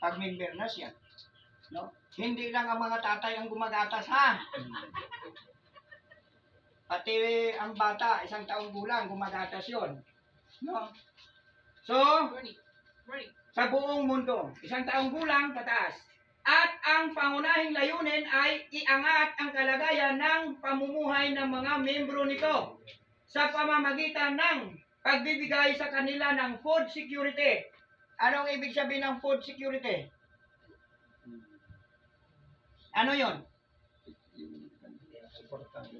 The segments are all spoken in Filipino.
pag member na siya. No? Hindi lang ang mga tatay ang gumagatas, ha? Pati ang bata, 1 taong gulang, gumagatas yon. No? So, sa buong mundo, 1 taong gulang pataas. At ang pangunahing layunin ay iangat ang kalagayan ng pamumuhay ng mga membro nito sa pamamagitan ng pagbibigay sa kanila ng food security. Anong ibig sabihin ng food security? Ano yon?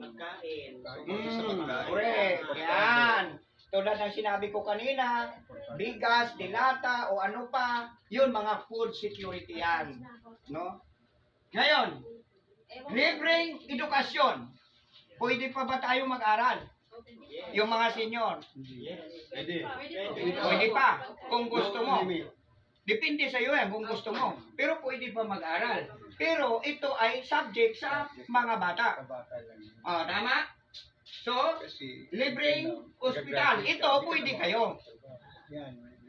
Pagkain. Correct. Yan. Tulad ng sinabi ko kanina, bigas, dilata, o ano pa, yun mga food security yan. No? Ngayon, libreng edukasyon. Pwede pa ba tayo mag-aral? Yung mga senior. Pwede pa, kung gusto mo. Depende sa iyo yan, kung gusto mo. Pero pwede pa mag-aral. Pero ito ay subject sa mga bata. Tama? So, libreng ospital. Ito, pwede kayo.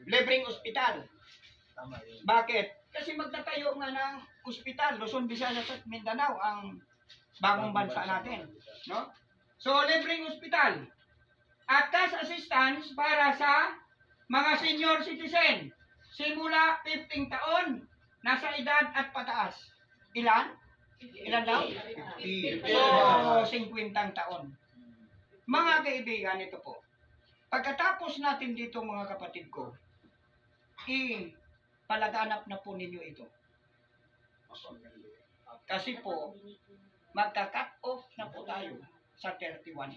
Libreng ospital. Bakit? Kasi magtatayo nga ng ospital. Luzon, Visayas at Mindanao ang bagong bansa natin. No? So, libreng ospital. At cash assistance para sa mga senior citizen. Simula 15 taon, nasa edad at pataas. Ilan? Ilan daw? So, 50 taon. Mga kaibigan, ito po. Pagkatapos natin dito mga kapatid ko, palaganap na po ninyo ito. Kasi po, magka-cut off na po tayo sa 31.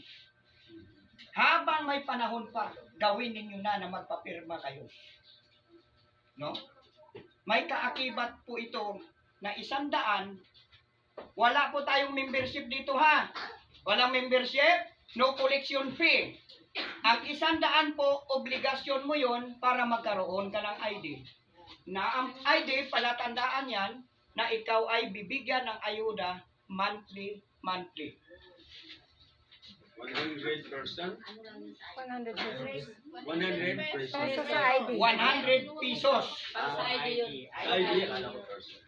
Habang may panahon pa, gawin ninyo na magpapirma kayo. No? May kaakibat po ito na 100. Wala po tayong membership dito, ha? Walang membership, no collection fee. Ang 100 po, obligasyon mo yon para magkaroon ka ng ID. Na ang ID, palatandaan yan, na ikaw ay bibigyan ng ayuda monthly. 100%? 100 pesos. 100 Peso pesos. sa ID. 100 pesos. ID, alam ko person.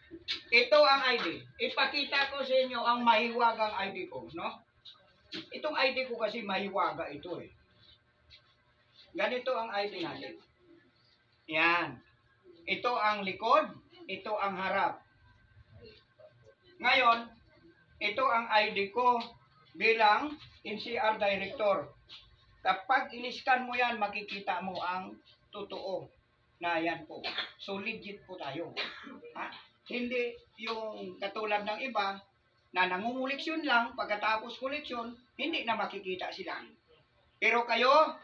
Ito ang ID. Ipakita ko sa inyo ang mahiwagang ID ko, no? Itong ID ko kasi mahiwaga ito eh. Ganito ang ID natin. Yan. Ito ang likod, ito ang harap. Ngayon, ito ang ID ko bilang NCR Director. Kapag in-scan mo yan, makikita mo ang totoo na yan po. So legit po tayo. Ha? Hindi yung katulad ng iba na nangunguleksyon lang, pagkatapos koleksyon, hindi na makikita sila. Pero kayo,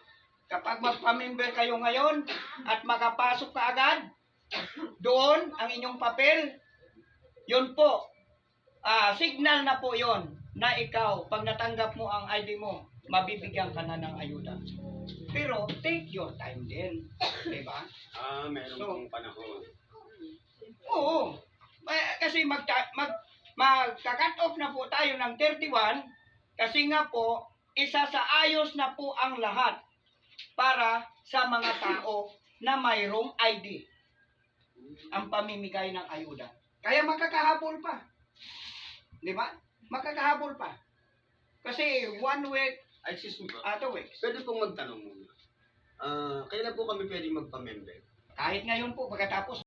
kapag magpa-member kayo ngayon at makapasok ka agad, doon ang inyong papel, yun po, signal na po yon na ikaw, pag natanggap mo ang ID mo, mabibigyan ka na ng ayuda. Pero take your time din. Diba? Meron pong panahon. Oo. Kasi magka-cut off na po tayo ng 31 kasi nga po, isa sa ayos na po ang lahat para sa mga tao na mayroong ID ang pamimigay ng ayuda. Kaya makakahabol pa. Di ba? Makakahabol pa. Kasi 1 week, Ay, excuse me po. 2 weeks. Pwede pong magtanong muna. Kailan po kami pwede magpa-member? Kahit ngayon po, pagkatapos